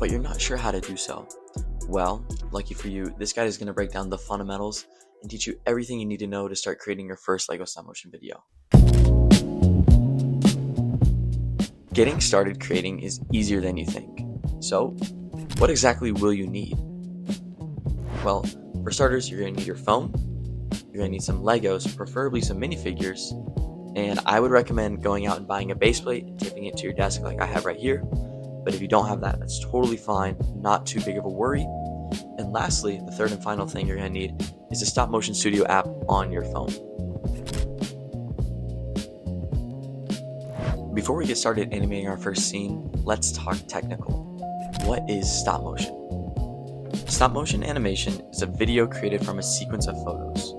but you're not sure how to do so. Well, lucky for you, this guide is going to break down the fundamentals and teach you everything you need to know to start creating your first LEGO stop motion video. Getting started creating is easier than you think. So, what exactly will you need? Well, for starters, you're going to need your phone, you're going to need some Legos, preferably some minifigures, and I would recommend going out and buying a base plate and taping it to your desk like I have right here. But if you don't have that, that's totally fine, not too big of a worry. And lastly, the third and final thing you're going to need is a Stop Motion Studio app on your phone. Before we get started animating our first scene, let's talk technical. What is stop motion? Stop motion animation is a video created from a sequence of photos,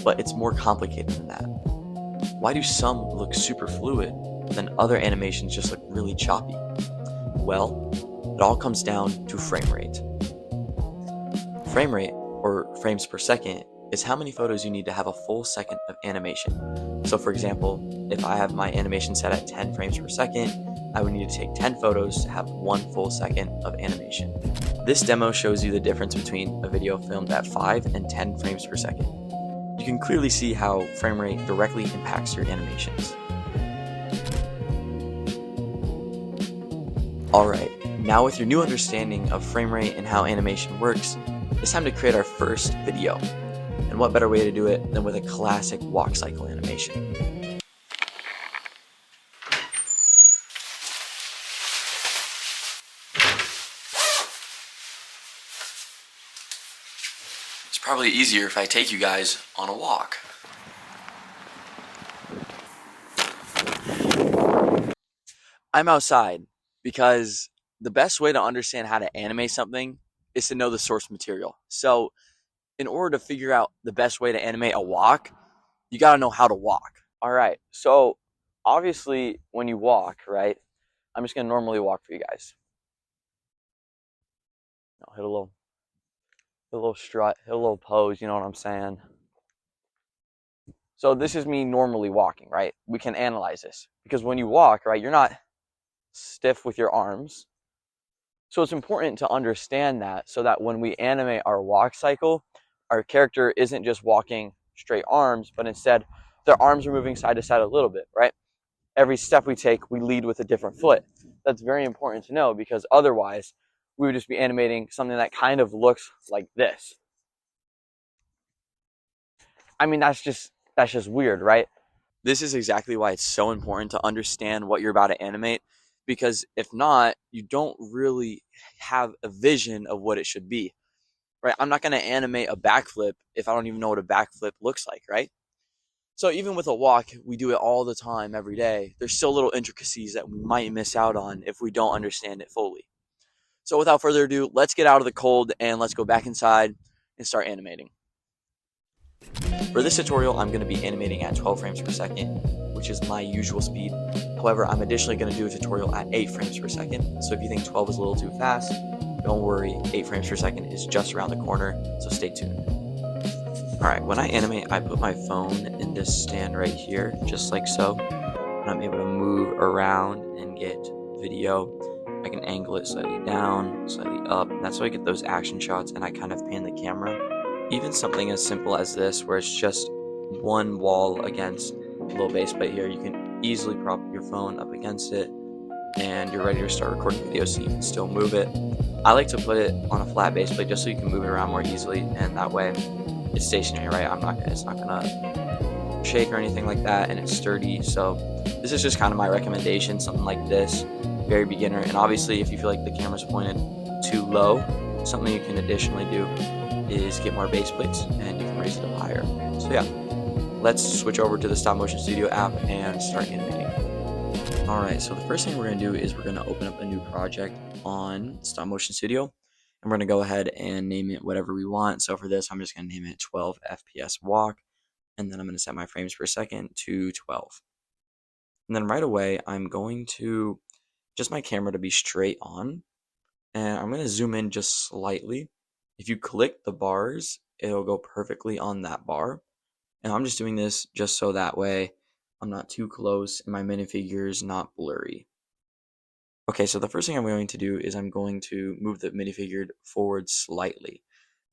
but it's more complicated than that. Why do some look super fluid, then other animations just look really choppy? Well, it all comes down to frame rate. Frame rate, or frames per second, is how many photos you need to have a full second of animation. So for example, if I have my animation set at 10 frames per second, I would need to take 10 photos to have 1 full second of animation. This demo shows you the difference between a video filmed at 5 and 10 frames per second. You can clearly see how frame rate directly impacts your animations. Alright, now with your new understanding of frame rate and how animation works, it's time to create our first video. And what better way to do it than with a classic walk cycle animation. It's probably easier if I take you guys on a walk. I'm outside because the best way to understand how to animate something is to know the source material. So in order to figure out the best way to animate a walk, you got to know how to walk. All right, so obviously when you walk, right, I'm just going to normally walk for you guys. Hit a little strut, hit a little pose, you know what I'm saying? So this is me normally walking, right? We can analyze this because when you walk, right, you're not stiff with your arms. So it's important to understand that so that when we animate our walk cycle, our character isn't just walking straight arms, but instead their arms are moving side to side a little bit, right? Every step we take, we lead with a different foot. That's very important to know because otherwise we would just be animating something that kind of looks like this. I mean, that's just weird, right? This is exactly why it's so important to understand what you're about to animate, because if not, you don't really have a vision of what it should be, right? I'm not going to animate a backflip if I don't even know what a backflip looks like, right? So even with a walk, we do it all the time, every day. There's still little intricacies that we might miss out on if we don't understand it fully. So without further ado, let's get out of the cold and let's go back inside and start animating. For this tutorial, I'm going to be animating at 12 frames per second, which is my usual speed. However, I'm additionally going to do a tutorial at 8 frames per second. So if you think 12 is a little too fast, don't worry, 8 frames per second is just around the corner, so stay tuned. Alright, when I animate, I put my phone in this stand right here, just like so. And I'm able to move around and get video. I can angle it slightly down, slightly up. That's how I get those action shots and I kind of pan the camera. Even something as simple as this, where it's just one wall against a little base plate here, you can easily prop your phone up against it and you're ready to start recording video so you can still move it. I like to put it on a flat base plate just so you can move it around more easily, and that way it's stationary, right? It's not gonna shake or anything like that, and it's sturdy. So this is just kind of my recommendation, something like this, very beginner. And obviously if you feel like the camera's pointed too low, something you can additionally do is get more base plates and you can raise it up higher. So yeah, let's switch over to the Stop Motion Studio app and start animating. Alright, so the first thing we're going to do is we're going to open up a new project on Stop Motion Studio, and we're going to go ahead and name it whatever we want. So for this, I'm just going to name it 12 FPS walk, and then I'm going to set my frames per second to 12. And then right away, I'm going to just my camera to be straight on, and I'm going to zoom in just slightly. If you click the bars, it'll go perfectly on that bar. And I'm just doing this just so that way I'm not too close and my minifigure is not blurry. Okay, so the first thing I'm going to do is I'm going to move the minifigure forward slightly.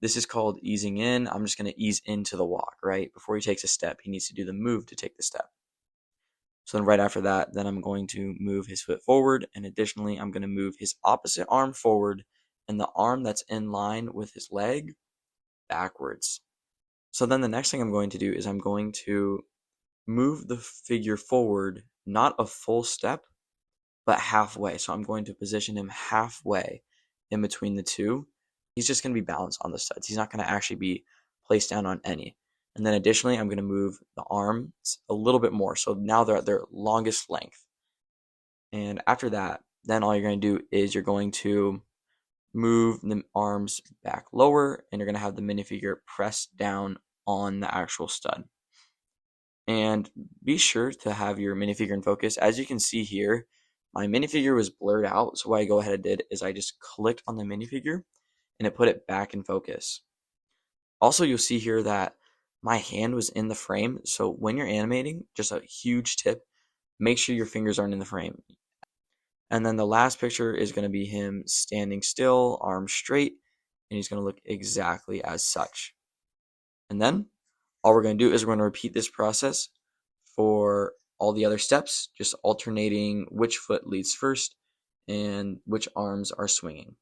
This is called easing in. I'm just going to ease into the walk, right? Before he takes a step, he needs to do the move to take the step. So then right after that, then I'm going to move his foot forward, and additionally, I'm going to move his opposite arm forward and the arm that's in line with his leg backwards. So then the next thing I'm going to do is I'm going to move the figure forward, not a full step, but halfway. So I'm going to position him halfway in between the two. He's just going to be balanced on the studs. He's not going to actually be placed down on any. And then additionally, I'm going to move the arms a little bit more. So now they're at their longest length. And after that, then all you're going to do is you're going to move the arms back lower, and you're going to have the minifigure pressed down on the actual stud. And be sure to have your minifigure in focus. As you can see here, my minifigure was blurred out, so what I go ahead and did is I just clicked on the minifigure and it put it back in focus. Also, you'll see here that my hand was in the frame, so when you're animating, just a huge tip, make sure your fingers aren't in the frame. And then the last picture is going to be him standing still, arms straight, and he's going to look exactly as such. And then all we're going to do is we're going to repeat this process for all the other steps, just alternating which foot leads first and which arms are swinging.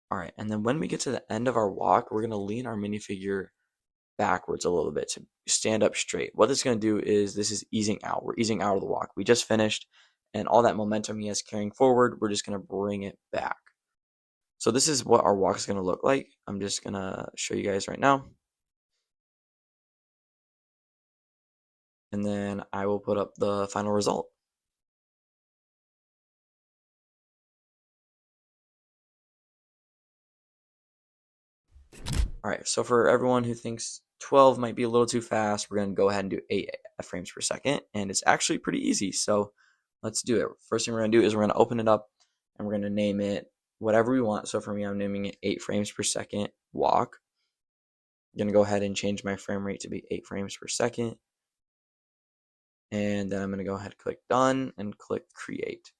All right, and then when we get to the end of our walk, we're going to lean our minifigure backwards a little bit to stand up straight. What this is going to do is this is easing out. We're easing out of the walk. We just finished, and all that momentum he has carrying forward, we're just going to bring it back. So this is what our walk is going to look like. I'm just going to show you guys right now. And then I will put up the final result. All right, so for everyone who thinks 12 might be a little too fast, we're going to go ahead and do 8 frames per second, and it's actually pretty easy, so let's do it. First thing we're going to do is we're going to open it up, and we're going to name it whatever we want. So for me, I'm naming it 8 frames per second walk. I'm going to go ahead and change my frame rate to be 8 frames per second, and then I'm going to go ahead and click done and click create.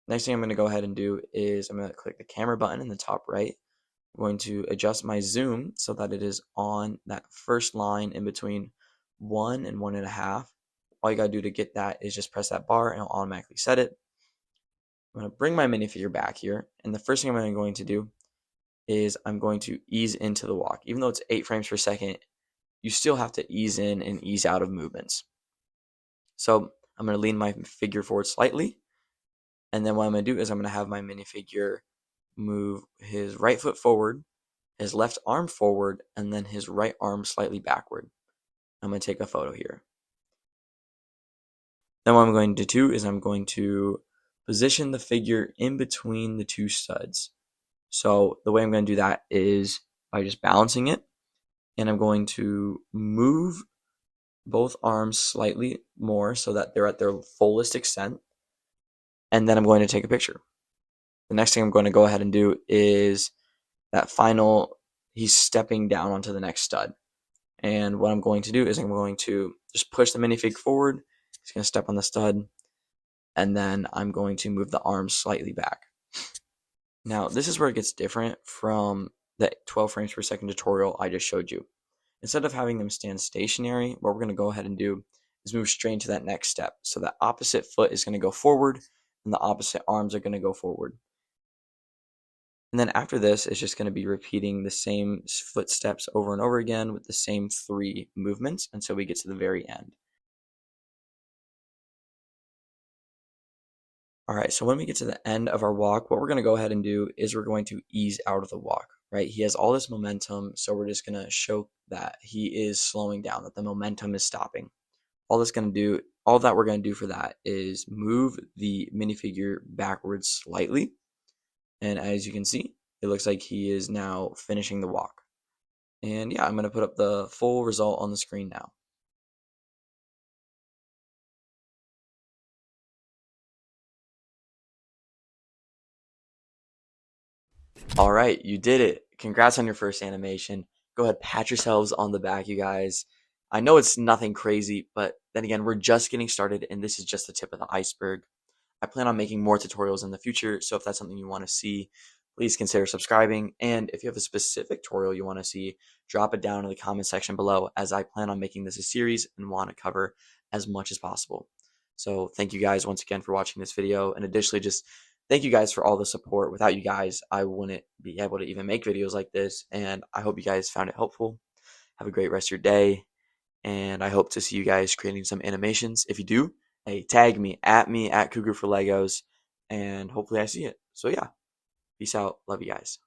Next thing I'm going to go ahead and do is I'm going to click the camera button in the top right. I'm going to adjust my zoom so that it is on that first line in between 1 and 1.5. All you gotta do to get that is just press that bar and it'll automatically set it. I'm gonna bring my minifigure back here, and the first thing I'm going to do is I'm going to ease into the walk. Even though it's 8 frames per second, you still have to ease in and ease out of movements. So I'm gonna lean my figure forward slightly, and then what I'm gonna do is I'm gonna have my minifigure move his right foot forward, his left arm forward, and then his right arm slightly backward. I'm going to take a photo here. Then what I'm going to do is I'm going to position the figure in between the two studs. So the way I'm going to do that is by just balancing it, and I'm going to move both arms slightly more so that they're at their fullest extent, and then I'm going to take a picture. The next thing I'm going to go ahead and do is that final, he's stepping down onto the next stud. And what I'm going to do is I'm going to just push the minifig forward. He's going to step on the stud. And then I'm going to move the arms slightly back. Now, this is where it gets different from the 12 frames per second tutorial I just showed you. Instead of having them stand stationary, what we're going to go ahead and do is move straight into that next step. So the opposite foot is going to go forward, and the opposite arms are going to go forward. And then after this, it's just going to be repeating the same footsteps over and over again with the same 3 movements until we get to the very end. All right, so when we get to the end of our walk, what we're going to go ahead and do is we're going to ease out of the walk, right? He has all this momentum, so we're just going to show that he is slowing down, that the momentum is stopping. All that we're going to do for that is move the minifigure backwards slightly. And as you can see, it looks like he is now finishing the walk. And yeah, I'm going to put up the full result on the screen now. All right, you did it. Congrats on your first animation. Go ahead, pat yourselves on the back, you guys. I know it's nothing crazy, but then again, we're just getting started and this is just the tip of the iceberg. I plan on making more tutorials in the future, so if that's something you want to see, please consider subscribing. And if you have a specific tutorial you want to see, drop it down in the comment section below, as I plan on making this a series and want to cover as much as possible. So thank you guys once again for watching this video, and additionally, just thank you guys for all the support. Without you guys, I wouldn't be able to even make videos like this, and I hope you guys found it helpful. Have a great rest of your day, and I hope to see you guys creating some animations. If you do, hey, tag me at Cougar for Legos, and hopefully I see it. So yeah, peace out. Love you guys.